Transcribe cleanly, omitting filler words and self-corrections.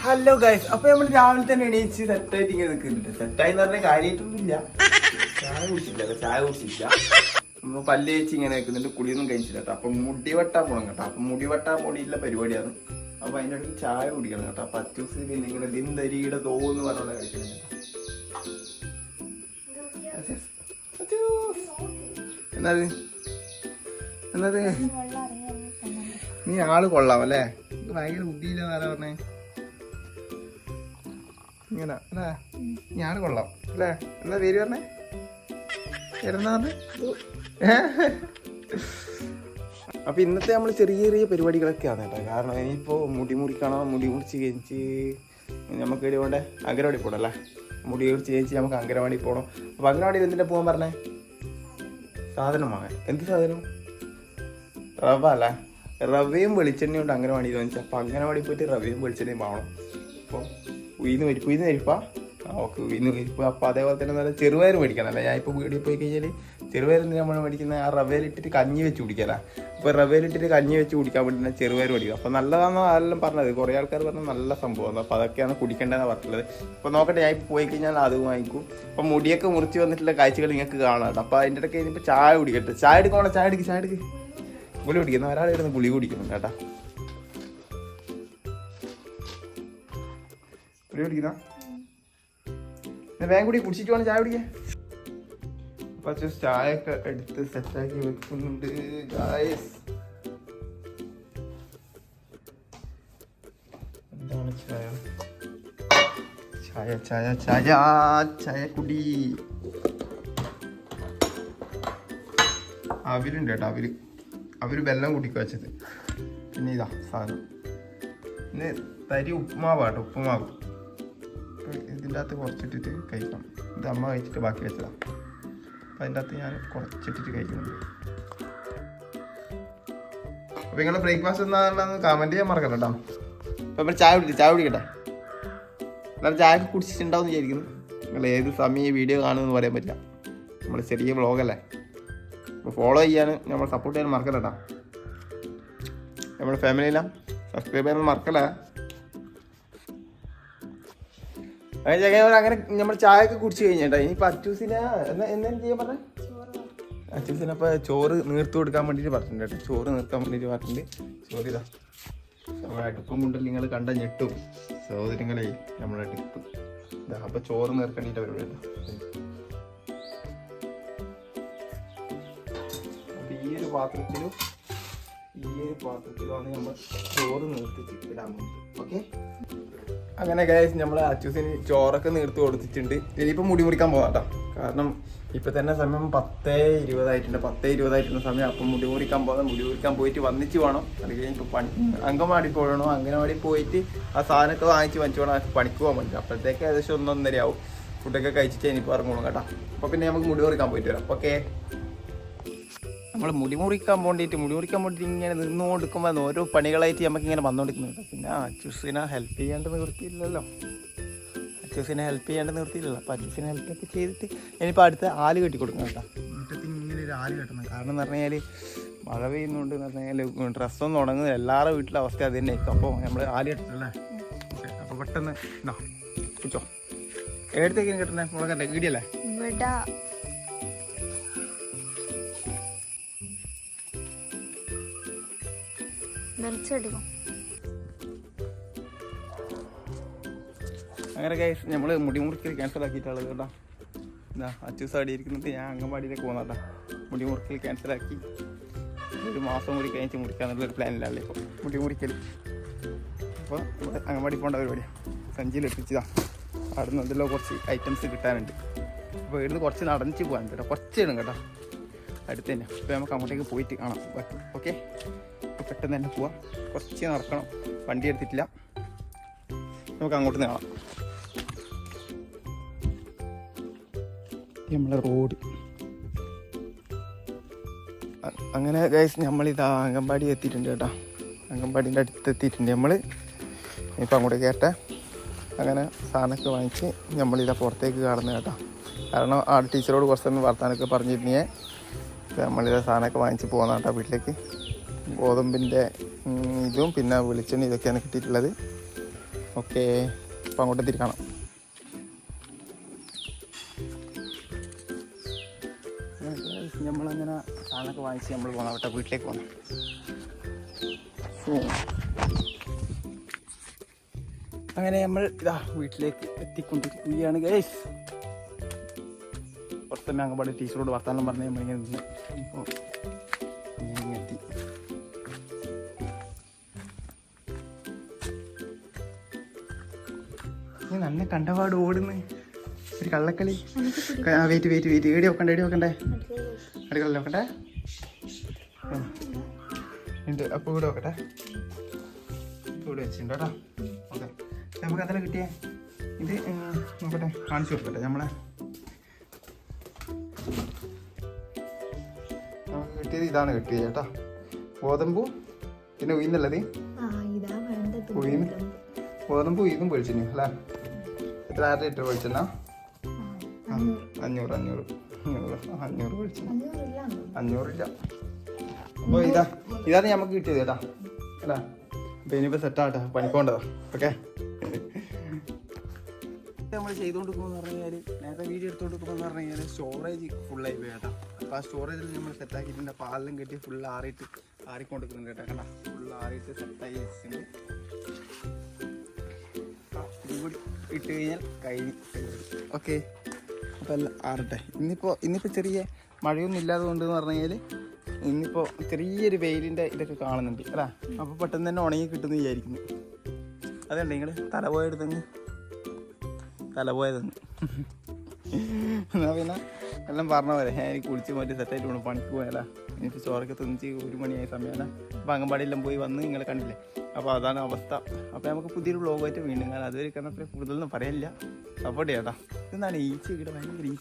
Hello guys, അപ്പൊ നമ്മൾ രാവിലെ തന്നെ എണീച്ച് സെറ്റായിട്ട് ഇങ്ങനെ നിൽക്കുന്നുണ്ട്. സെറ്റായി എന്ന് പറഞ്ഞാൽ കാര്യമായിട്ടൊന്നുമില്ല. ചായ കുടിച്ചില്ല. നമ്മൾ പല്ല് വെച്ച് ഇങ്ങനെ നിൽക്കുന്നുണ്ട്. കുളിയൊന്നും കഴിച്ചില്ല കേട്ടോ. അപ്പൊ മുടി വെട്ടാൻ പോകണം കേട്ടോ. അപ്പൊ മുടി വെട്ടാൻ പോണിയുള്ള പരിപാടിയാണ്. അപ്പൊ അതിൻ്റെ അടുത്ത് ചായ കുടിക്കണം കേട്ടോ. അപ്പൊ അച്ചൂസ് പിന്നെ ഇങ്ങനെ ദിന്തരിയുടെ തോന്ന് പറഞ്ഞുള്ള കഴിക്കണം കേട്ടോ. എന്നത് നീ ആള് കൊള്ളാം അല്ലേ? ഭയങ്കര ബുദ്ധിയില്ല ആരാ പറഞ്ഞേ? ഇങ്ങനെ അല്ലേ? ഞാൻ കൊള്ളാം അല്ലേ? എന്താ പേര് പറഞ്ഞേ? എന്നാ പറഞ്ഞേ? അപ്പൊ ഇന്നത്തെ നമ്മൾ ചെറിയ ചെറിയ പരിപാടികളൊക്കെയാണ് കേട്ടോ. കാരണം ഇനിയിപ്പോ മുടി മുറിക്കണം. മുടി മുറിച്ച് കഴിച്ച് നമുക്ക് ഇതുകൊണ്ട് അംഗനവാടി പോകണം അല്ലേ? മുടി മുറിച്ച് കഴിച്ച് നമുക്ക് അംഗനവാടി പോകണം. അപ്പൊ അംഗനവാടിയിൽ എന്തിനാ പോകാൻ പറഞ്ഞേ? സാധനം വാങ്ങാൻ. എന്ത് സാധനം? റവ അല്ലേ? റവയും വെളിച്ചെണ്ണയും ഉണ്ട് അംഗനവാടിയിൽ വെച്ചാൽ. അപ്പൊ അംഗനവാടി പോയിട്ട് റവയും വെളിച്ചെണ്ണയും വാങ്ങണം. അപ്പോൾ ഉയിന്ന് പരിപ്പാ ഓക്കെ, ഉയിന്ന് പരിപ്പ്. അപ്പോൾ അതേപോലെ തന്നെ നല്ല ചെറുപയർ മേടിക്കാനല്ല. ഞാൻ ഇപ്പോൾ വീട്ടിൽ പോയി കഴിഞ്ഞാൽ ചെറുപയർ നമ്മൾ മേടിക്കുന്ന ആ റവയിലിട്ടിട്ട് കഞ്ഞി വെച്ച് കുടിക്കാനാ. അപ്പോൾ റവയിലിട്ടിട്ട് കഞ്ഞി വെച്ച് കുടിക്കാൻ വേണ്ടി ചെറുപയർ മേടിക്കുക. അപ്പോൾ നല്ലതാണെന്നോ അതെല്ലാം പറഞ്ഞത്. കുറേ ആൾക്കാർ പറഞ്ഞാൽ നല്ല സംഭവമാണ്. അപ്പോൾ അതൊക്കെയാണ് കുടിക്കേണ്ടതെന്ന് പറഞ്ഞിട്ടുള്ളത്. അപ്പോൾ നോക്കട്ടെ, ഞാൻ ഇപ്പോൾ പോയി കഴിഞ്ഞാൽ അത് വാങ്ങിക്കും. അപ്പോൾ മുടിയൊക്കെ മുറിച്ച് വന്നിട്ടുള്ള കാഴ്ചകൾ നിങ്ങൾക്ക് കാണാം കേട്ടോ. അപ്പോൾ അതിൻ്റെ ഇടയ്ക്ക് കഴിഞ്ഞപ്പോൾ ചായ കുടിക്കട്ടെ. ചായ എടുക്കണോ? ചായ എടുക്ക്. ഗുളി കുടിക്കുന്ന ഒരാളായിരുന്നു ഗുളി കുടിക്കുന്നു കേട്ടാ. ഗുളി കുടിക്കുന്ന വേഗം കൂടി കുടിച്ചിട്ട് വേണം ചായ കുടിക്കാൻ. അപ്പൊ ചായ ഒക്കെ എടുത്ത് സെറ്റാക്കി വെക്കുന്നുണ്ട്. എന്താണ് ചായ കുടി. അവിലുണ്ട് കേട്ടോ. അവര് വെള്ളം കുടിക്കുക വെച്ചത്. പിന്നെ ഇതാ സാധനം. പിന്നെ തരി ഉപ്പുമാവാട്ടോ. ഉപ്പുമാവ് ഇതിൻ്റെ അകത്ത് കുറച്ചിട്ടിട്ട് കഴിക്കണം. ഇത് അമ്മ കഴിച്ചിട്ട് ബാക്കി വെച്ചതാണ്. അപ്പം അതിൻ്റെ അകത്ത് ഞാൻ കുറച്ചിട്ടിട്ട് കഴിക്കുന്നുണ്ട്. അപ്പോൾ നിങ്ങളുടെ ബ്രേക്ക്ഫാസ്റ്റ് എന്താണെന്ന് കമൻറ്റ് ചെയ്യാൻ മറക്കണ്ട കേട്ടോ. അപ്പം നമ്മൾ ചായ കുടിക്കട്ടെ. എന്നാലും ചായ കുടിച്ചിട്ടുണ്ടാവും എന്ന് വിചാരിക്കുന്നു. നിങ്ങൾ ഏത് സമയം വീഡിയോ കാണുമെന്ന് പറയാൻ പറ്റില്ല. നമ്മൾ ചെറിയ വ്ളോഗല്ലേ. അപ്പോൾ ഫോളോ ചെയ്യാനും നമ്മൾ സപ്പോർട്ട് ചെയ്യാനും മറക്കല്ല കേട്ടോ. നമ്മുടെ ഫാമിലിയിലാ സബ്സ്ക്രൈബ് ചെയ്യാനും മറക്കല്ല. അങ്ങനെ നമ്മൾ ചായ ഒക്കെ കുടിച്ച് കഴിഞ്ഞേട്ടാ. ഇനിയിപ്പോൾ അച്ചൂസിനെ എന്തെങ്കിലും ചെയ്യാൻ പറഞ്ഞേ? അച്ചൂസിനെ അപ്പോൾ ചോറ് നീർത്ത് കൊടുക്കാൻ വേണ്ടിയിട്ട് പറഞ്ഞിട്ടുണ്ട് കേട്ടോ. ചോറ് നിർത്താൻ വേണ്ടിയിട്ട് പറഞ്ഞിട്ടുണ്ട്. ചോറ് ഇതാ നമ്മുടെ അടുപ്പം കൊണ്ടല്ല നിങ്ങൾ കണ്ട ഞെട്ടും സഹോദരങ്ങളെ. നമ്മുടെ ടിപ്പ് ഇതാ. അപ്പോൾ ചോറ് നീർക്കേണ്ടിയിട്ട് പരിപാടി കേട്ടോ. അപ്പോൾ ഈ ഒരു പാത്രത്തിലാണ് നമ്മൾ ചോറ് നിർത്തിച്ച് ഇടാൻ പോകുന്നത്. ഓക്കെ, അങ്ങനെ ഗൈസ് നമ്മൾ അച്ചൂസിന് ചോറൊക്കെ നീർത്ത് കൊടുത്തിട്ടുണ്ട്. ഇനിയിപ്പോൾ മുടി മുറിക്കാൻ പോകാം കേട്ടോ. കാരണം ഇപ്പം തന്നെ സമയം 10:20 സമയം. അപ്പം മുടി മുറിക്കാൻ പോയിട്ട് വന്നിച്ച് വേണം. അത് കഴിഞ്ഞ് ഇപ്പോൾ അങ്കമാടി പോകണോ. അംഗനവാടി പോയിട്ട് ആ സാധനമൊക്കെ വാങ്ങിച്ച് വേണം പണിക്ക് പോകാൻ പറ്റില്ല. അപ്പോഴത്തേക്ക് ഏകദേശം 1-1:30 ആവും. ഫുഡൊക്കെ കഴിച്ചിട്ട് ഇനിയിപ്പോൾ ഇറങ്ങണം കേട്ടോ. അപ്പോൾ പിന്നെ നമുക്ക് മുടി മുറിക്കാൻ പോയിട്ട് വരാം. ഓക്കെ, നമ്മൾ മുടി മുറിക്കാൻ വേണ്ടിയിട്ട് ഇങ്ങനെ നിന്ന് കൊടുക്കുമ്പോൾ ഓരോ പണികളായിട്ട് നമുക്ക് ഇങ്ങനെ വന്നുകൊടുക്കുന്നുണ്ട്. പിന്നെ അച്ചൂസിനെ ഹെൽപ്പ് ചെയ്യാണ്ട് നിർത്തിയില്ലല്ലോ. അപ്പോൾ അച്ചൂസിനെ ഹെൽപ്പൊക്കെ ചെയ്തിട്ട് ഇനിയിപ്പോൾ അടുത്ത ആല് കെട്ടി കൊടുക്കണം കേട്ടോ. മുറ്റത്ത് ഇങ്ങനെ ഒരു ആല് കെട്ടണം. കാരണം എന്ന് പറഞ്ഞു കഴിഞ്ഞാൽ മഴ പെയ്യുന്നുണ്ട് എന്ന് പറഞ്ഞു കഴിഞ്ഞാൽ ഡ്രസ്സൊന്നും ഉണങ്ങുന്നത് എല്ലാവരുടെ വീട്ടിലെ അവസ്ഥ അത് തന്നെ ആയിരിക്കും. അപ്പോൾ നമ്മൾ ആല് കെട്ടല്ലേ. അപ്പോൾ പെട്ടെന്ന് എന്നാ കുച്ചോ എടുത്തേക്കിനും കെട്ടണേ. മുളകല്ലേ വീടിയല്ലേ? അങ്ങനെ ഗൈസ് നമ്മൾ മുടി മുറിക്കൽ ക്യാൻസൽ ആക്കിയിട്ടുള്ളത് കേട്ടോ. എന്താ അച്ചൂസ് അവിടെ ഇരിക്കുന്നത്. ഞാൻ അംഗൻവാടിയിലേക്ക് പോകുന്നതാ. മുടി മുറിക്കൽ ക്യാൻസലാക്കി. ഒരു മാസം കൂടി കഴിഞ്ഞ് മുറിക്കാന്നുള്ളൊരു പ്ലാനിലല്ലേ ഇപ്പോൾ മുടി മുറിക്കൽ. അപ്പോൾ ഇവിടെ അംഗൻവാടി പോകേണ്ട പരിപാടിയാണ്. സഞ്ചിയിൽ എത്തിച്ചതാ. അവിടെ നിന്ന് എന്തെല്ലോ കുറച്ച് ഐറ്റംസ് കിട്ടാനുണ്ട്. അപ്പോൾ ഇവിടുന്ന് കുറച്ച് നടന്നിച്ച് പോകാനുണ്ട് കേട്ടോ. കുറച്ച് ഇടും കേട്ടോ, അടുത്ത് തന്നെ. അപ്പോൾ നമുക്ക് അങ്ങോട്ടേക്ക് പോയിട്ട് കാണാം. ഓക്കെ, അപ്പോൾ പെട്ടെന്ന് തന്നെ പോവാം. കുറച്ച് നടക്കണം. വണ്ടി എടുത്തിട്ടില്ല. നമുക്ക് അങ്ങോട്ട് കാണാം. നമ്മളെ റോഡ്. അങ്ങനെ ഗൈസ് നമ്മളിതാ അംഗൻവാടി എത്തിയിട്ടുണ്ട് കേട്ടോ. അംഗൻവാടീൻ്റെ അടുത്ത് എത്തിയിട്ടുണ്ട് നമ്മൾ. ഇപ്പം അങ്ങോട്ട് കയറട്ടെ. അങ്ങനെ സാധനമൊക്കെ വാങ്ങിച്ച് നമ്മളിതാ പുറത്തേക്ക് കാണുന്നത് കേട്ടോ. കാരണം ആ ടീച്ചറോട് കുറച്ച് സമയം വർത്താനൊക്കെ പറഞ്ഞിരുന്നേ. നമ്മളിതാ സാധനമൊക്കെ വാങ്ങിച്ച് പോകുന്ന കേട്ടോ വീട്ടിലേക്ക്. ഗോതമ്പിൻ്റെ ഇതും പിന്നെ വെളിച്ചെണ്ണ ഇതൊക്കെയാണ് കിട്ടിയിട്ടുള്ളത്. ഓക്കെ, അപ്പം അങ്ങോട്ട് തിരിക്കണം. നമ്മളങ്ങനെ സാധനമൊക്കെ വാങ്ങിച്ച് നമ്മൾ പോകണം, അവിടെ വീട്ടിലേക്ക് പോകണം. അങ്ങനെ നമ്മൾ ഇതാ വീട്ടിലേക്ക് എത്തിക്കൊണ്ടിരിക്കുകയാണ് ഗൈസ്. പുറത്തന്നെ അങ്ങോട്ട് ടീച്ചറോട് വർത്താനം പറഞ്ഞ് നമ്മളിങ്ങനെ നിന്ന് ഇപ്പോൾ എത്തി. നല്ല കണ്ടപാട് ഓടുന്നു ഒരു കള്ളക്കളി. വെയിറ്റ് ഏടി വെക്കണ്ടേ അടുക്കള വെക്കണ്ടേ ഉണ്ട്. അപ്പോൾ ഇവിടെ വെക്കട്ടെ, ഇവിടെ വെച്ചിട്ടുണ്ട് കേട്ടോ. ഓക്കെ, നമുക്ക് അതിൽ കിട്ടിയേ ഇത് നോക്കട്ടെ, കാണിച്ചു കൊടുക്കട്ടെ. നമുക്ക് കിട്ടിയത് ഇതാണ് കിട്ടിയത് കേട്ടോ. ഗോതമ്പു പിന്നെ ഉയർന്നുള്ളത് ഗോതമ്പ് ഇതും പൊളിച്ചിന് അല്ലേ? എത്ര 1/2 ലിറ്റർ പൊളിച്ചെന്നാ? 500 പൊളിച്ചു. 500 ഇല്ല. അപ്പോൾ ഇതാണ് നമുക്ക് കിട്ടിയത് കേട്ടാ അല്ല. അപ്പോൾ ഇനിയിപ്പോൾ സെറ്റാകട്ടെ, പണിക്കോണ്ടതാ. ഓക്കെ, നമ്മൾ ചെയ്തുകൊണ്ടിരിക്കുമെന്ന് പറഞ്ഞു കഴിഞ്ഞാൽ, നേരത്തെ വീഡിയോ എടുത്തുകൊണ്ടിരിക്കുമെന്ന് പറഞ്ഞു കഴിഞ്ഞാൽ സ്റ്റോറേജ് ഫുള്ളായി പോയി കേട്ടോ. അപ്പോൾ ആ സ്റ്റോറേജിൽ നമ്മൾ സെറ്റാക്കിയിട്ടുണ്ട്. പാലെല്ലാം കെട്ടി ഫുൾ ആറിക്കൊണ്ടിരിക്കുന്നുണ്ട് കേട്ടോ. കണ്ട ഫുൾ ആറിയിട്ട് സെറ്റായി വെച്ചിട്ടുണ്ട്. ഇതുകൂടി ഇട്ട് കഴിഞ്ഞാൽ കഴിഞ്ഞ്. ഓക്കെ, അപ്പോൾ എല്ലാം ആറട്ടെ. ഇന്നിപ്പോൾ ചെറിയ മഴയൊന്നും ഇല്ലാതെ കൊണ്ടെന്ന് പറഞ്ഞു കഴിഞ്ഞാൽ ഇന്നിപ്പോൾ ചെറിയൊരു വെയിലിൻ്റെ ഇതൊക്കെ കാണുന്നുണ്ട് അല്ലേ? അപ്പോൾ പെട്ടെന്ന് തന്നെ ഉണങ്ങി കിട്ടുമെന്ന് വിചാരിക്കുന്നു. അതുകൊണ്ട് നിങ്ങൾ തലപോയതെന്ന് എന്നാൽ പിന്നെ എല്ലാം പറഞ്ഞ പോലെ എനിക്ക് കുളിച്ച് മാറ്റി സെറ്റായിട്ട് വേണം പണിക്ക് പോയാലേ. എനിക്ക് ചോറൊക്കെ തിന്നിച്ച് 1 മണിയായ സമയമാണ്. അപ്പോൾ അംഗൻവാടിയെല്ലാം പോയി വന്ന് നിങ്ങൾ കണ്ടില്ലേ. അപ്പോൾ അതാണ് അവസ്ഥ. അപ്പോൾ നമുക്ക് പുതിയൊരു വ്ളോഗായിട്ട് വീണ്ടും കാണാം. അതുവരെ കാരണം കൂടുതലൊന്നും പറയില്ല. സപ്പോർട്ട് ചെയ്യാം കേട്ടോ. ഇതെന്താണ് ഈച്ച ഇവിടെ ഭയങ്കര ഈച്ച.